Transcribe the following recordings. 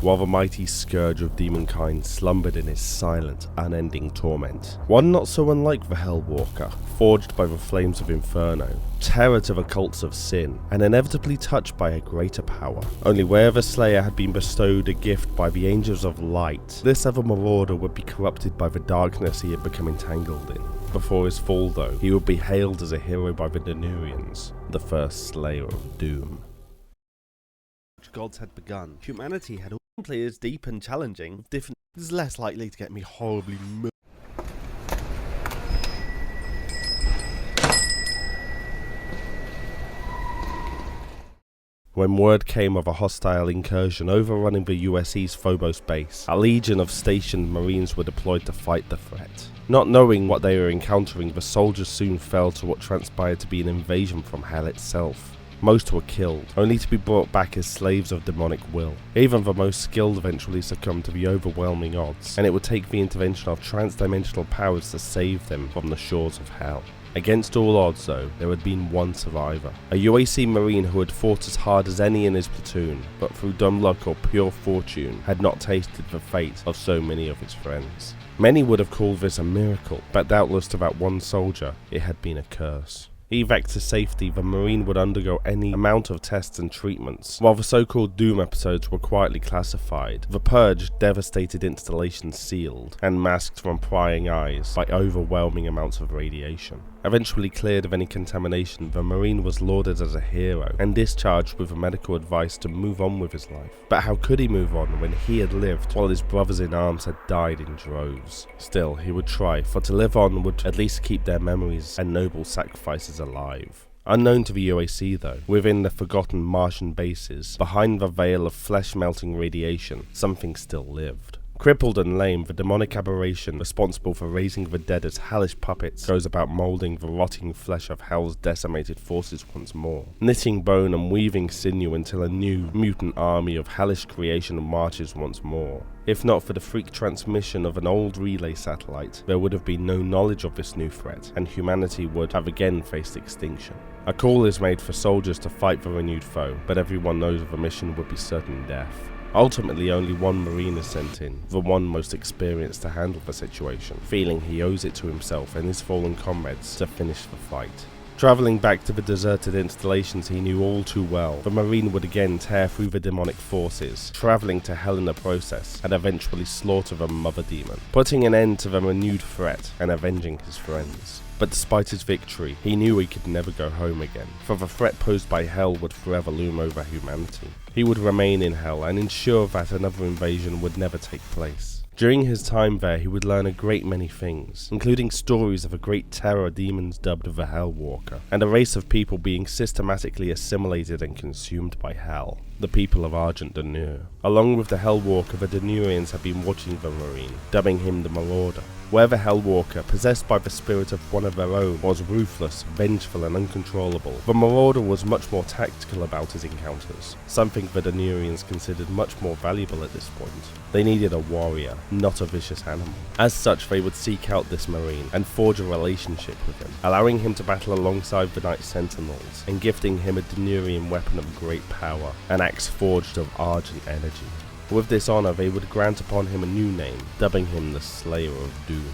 while the mighty scourge of demonkind slumbered in his silent, unending torment. One not so unlike the Hellwalker, forged by the flames of Inferno, terror to the cults of sin, and inevitably touched by a greater power. Only where the Slayer had been bestowed a gift by the angels of light, this other marauder would be corrupted by the darkness he had become entangled in. Before his fall though, he would be hailed as a hero by the Denurians, the first Slayer of Doom. Gods had begun. Humanity had all players deep and challenging, different is less likely to get me horribly When word came of a hostile incursion overrunning the USE's Phobos base, a legion of stationed Marines were deployed to fight the threat. Not knowing what they were encountering, the soldiers soon fell to what transpired to be an invasion from hell itself. Most were killed, only to be brought back as slaves of demonic will. Even the most skilled eventually succumbed to the overwhelming odds, and it would take the intervention of trans-dimensional powers to save them from the shores of hell. Against all odds though, there had been one survivor, a UAC Marine who had fought as hard as any in his platoon, but through dumb luck or pure fortune had not tasted the fate of so many of his friends. Many would have called this a miracle, but doubtless to that one soldier, it had been a curse. Evac to safety, the Marine would undergo any amount of tests and treatments. While the so-called Doom episodes were quietly classified, the Purge devastated installations sealed and masked from prying eyes by overwhelming amounts of radiation. Eventually cleared of any contamination, the Marine was lauded as a hero and discharged with medical advice to move on with his life. But how could he move on when he had lived while his brothers in arms had died in droves? Still, he would try, for to live on would at least keep their memories and noble sacrifices alive. Unknown to the UAC though, within the forgotten Martian bases, behind the veil of flesh-melting radiation, something still lived. Crippled and lame, the demonic aberration responsible for raising the dead as hellish puppets goes about moulding the rotting flesh of hell's decimated forces once more, knitting bone and weaving sinew until a new mutant army of hellish creation marches once more. If not for the freak transmission of an old relay satellite, there would have been no knowledge of this new threat, and humanity would have again faced extinction. A call is made for soldiers to fight the renewed foe, but everyone knows the mission would be certain death. Ultimately, only one Marine is sent in, the one most experienced to handle the situation, feeling he owes it to himself and his fallen comrades to finish the fight. Travelling back to the deserted installations he knew all too well, the Marine would again tear through the demonic forces, travelling to hell in the process, and eventually slaughter the mother demon, putting an end to the renewed threat and avenging his friends. But despite his victory, he knew he could never go home again, for the threat posed by hell would forever loom over humanity. He would remain in hell and ensure that another invasion would never take place. During his time there, he would learn a great many things, including stories of a great terror demons dubbed the Hellwalker, and a race of people being systematically assimilated and consumed by hell, the people of Argent Danur. Along with the Hellwalker, the Denurians had been watching the Marine, dubbing him the Marauder. Where the Hellwalker, possessed by the spirit of one of their own, was ruthless, vengeful and uncontrollable, the Marauder was much more tactical about his encounters, something the Denurians considered much more valuable at this point. They needed a warrior, not a vicious animal. As such, they would seek out this Marine and forge a relationship with him, allowing him to battle alongside the Night Sentinels, and gifting him a Denurian weapon of great power, an axe forged of argent energy. With this honour, they would grant upon him a new name, dubbing him the Slayer of Doom.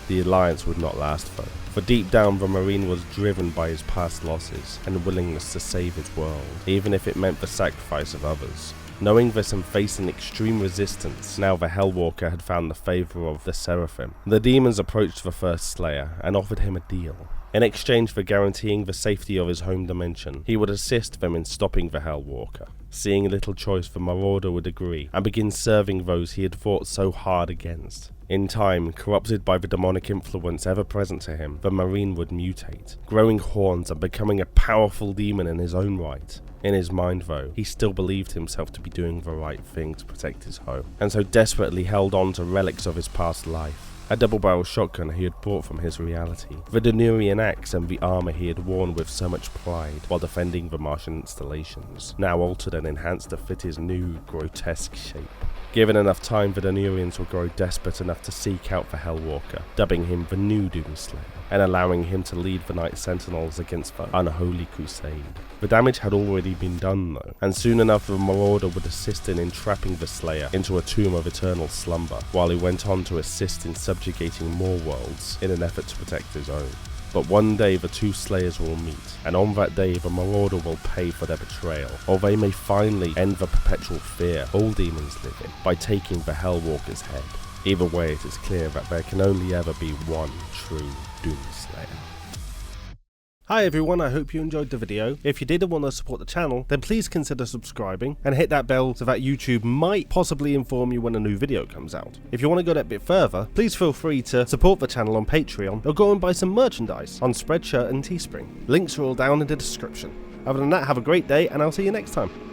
The alliance would not last though, for deep down the Marine was driven by his past losses and willingness to save his world, even if it meant the sacrifice of others. Knowing this and facing extreme resistance, now the Hellwalker had found the favour of the Seraphim. The demons approached the first Slayer and offered him a deal. In exchange for guaranteeing the safety of his home dimension, he would assist them in stopping the Hellwalker. Seeing little choice, the Marauder would agree and begin serving those he had fought so hard against. In time, corrupted by the demonic influence ever present to him, the Marine would mutate, growing horns and becoming a powerful demon in his own right. In his mind though, he still believed himself to be doing the right thing to protect his home, and so desperately held on to relics of his past life. A double-barrel shotgun he had brought from his reality, the Denurian axe and the armour he had worn with so much pride while defending the Martian installations, now altered and enhanced to fit his new, grotesque shape. Given enough time, the Denurians would grow desperate enough to seek out the Hellwalker, dubbing him the new Doomslayer, and allowing him to lead the Night Sentinels against the unholy crusade. The damage had already been done though, and soon enough the Marauder would assist in entrapping the Slayer into a tomb of eternal slumber, while he went on to assist in subjugating more worlds in an effort to protect his own. But one day the two Slayers will meet, and on that day the Marauder will pay for their betrayal, or they may finally end the perpetual fear all demons live in by taking the Hellwalker's head. Either way, it is clear that there can only ever be one true Doomslayer. Hi everyone, I hope you enjoyed the video. If you did and want to support the channel, then please consider subscribing and hit that bell so that YouTube might possibly inform you when a new video comes out. If you want to go that bit further, please feel free to support the channel on Patreon or go and buy some merchandise on Spreadshirt and Teespring. Links are all down in the description. Other than that, have a great day and I'll see you next time.